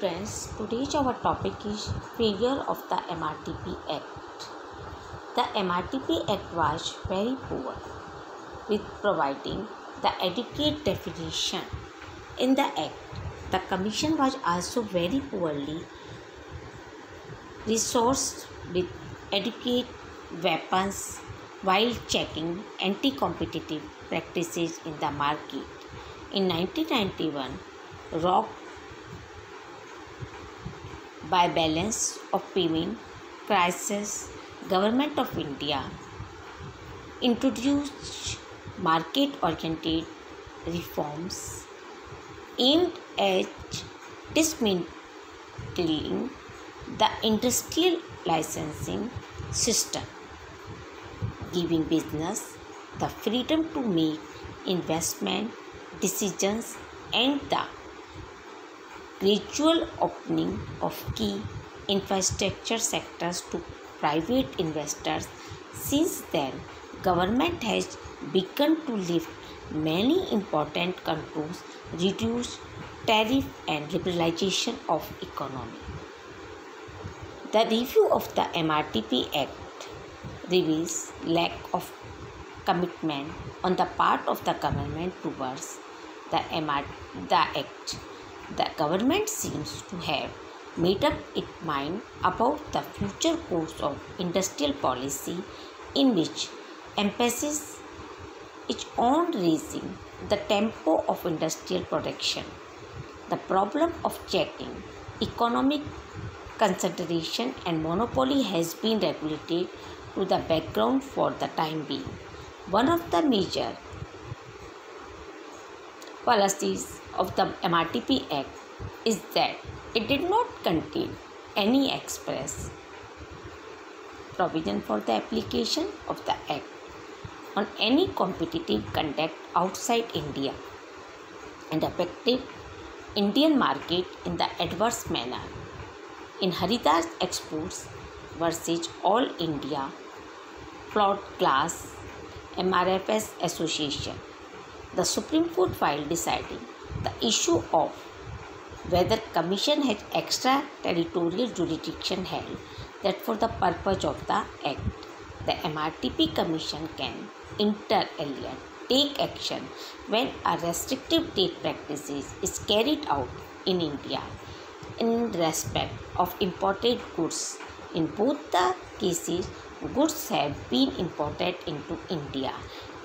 Friends, today's our topic is failure of the MRTP Act. The MRTP Act was very poor with providing the adequate definition in the Act. The Commission was also very poorly resourced with adequate weapons while checking anti-competitive practices in the market. In 1991, rocked by balance of payment crisis, Government of India introduced market-oriented reforms aimed at dismantling the industrial licensing system, giving business the freedom to make investment decisions and the gradual opening of key infrastructure sectors to private investors. Since then, government has begun to lift many important controls, reduce tariff and liberalization of economy. The review of the MRTP Act reveals lack of commitment on the part of the government towards the Act. The government seems to have made up its mind about the future course of industrial policy, in which emphasis is on raising the tempo of industrial production. The problem of checking economic concentration and monopoly has been regulated to the background for the time being. One of the major policies of the MRTP Act is that it did not contain any express provision for the application of the Act on any competitive conduct outside India and affected Indian market in the adverse manner. In Haridas Exports versus All India Flawed Glass MRFS Association, the Supreme Court filed deciding the issue of whether Commission has extraterritorial jurisdiction held that for the purpose of the Act, the MRTP Commission can inter alia take action when a restrictive trade practices is carried out in India in respect of imported goods. In both the cases, goods have been imported into India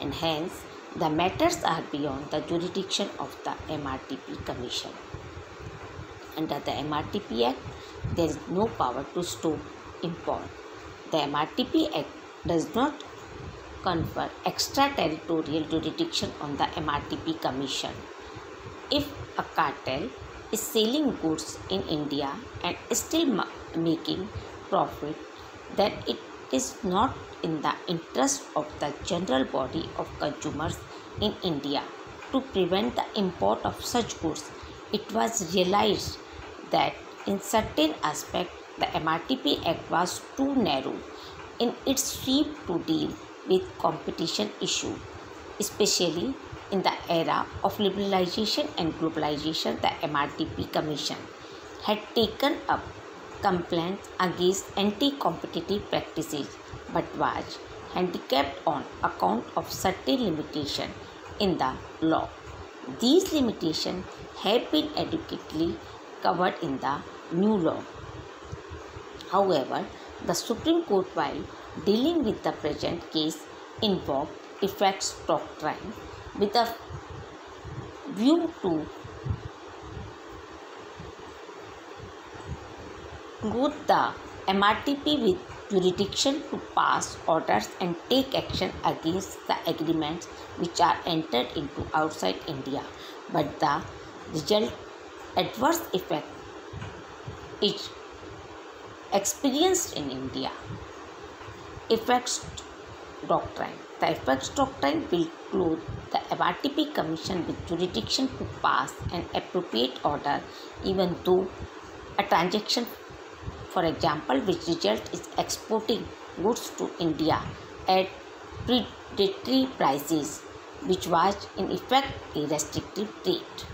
and hence the matters are beyond the jurisdiction of the MRTP Commission. Under the MRTP Act, there is no power to stop import. The MRTP Act does not confer extraterritorial jurisdiction on the MRTP Commission. If a cartel is selling goods in India and still making profit, then it is not in the interest of the general body of consumers in India to prevent the import of such goods. It was realized that in certain aspects the MRTP Act was too narrow in its sweep to deal with competition issues, especially in the era of liberalization and globalization. The MRTP Commission had taken up complaints against anti-competitive practices but was handicapped on account of certain limitations in the law. These limitations have been adequately covered in the new law. However, the Supreme Court, while dealing with the present case, invoked effects doctrine with a view to include the MRTP with jurisdiction to pass orders and take action against the agreements which are entered into outside India, but the result adverse effect is experienced in India. Effects doctrine. The effects doctrine will clothe the MRTP Commission with jurisdiction to pass an appropriate order even though a transaction, for example, which result is exporting goods to India at predatory prices, which was in effect a restrictive trade.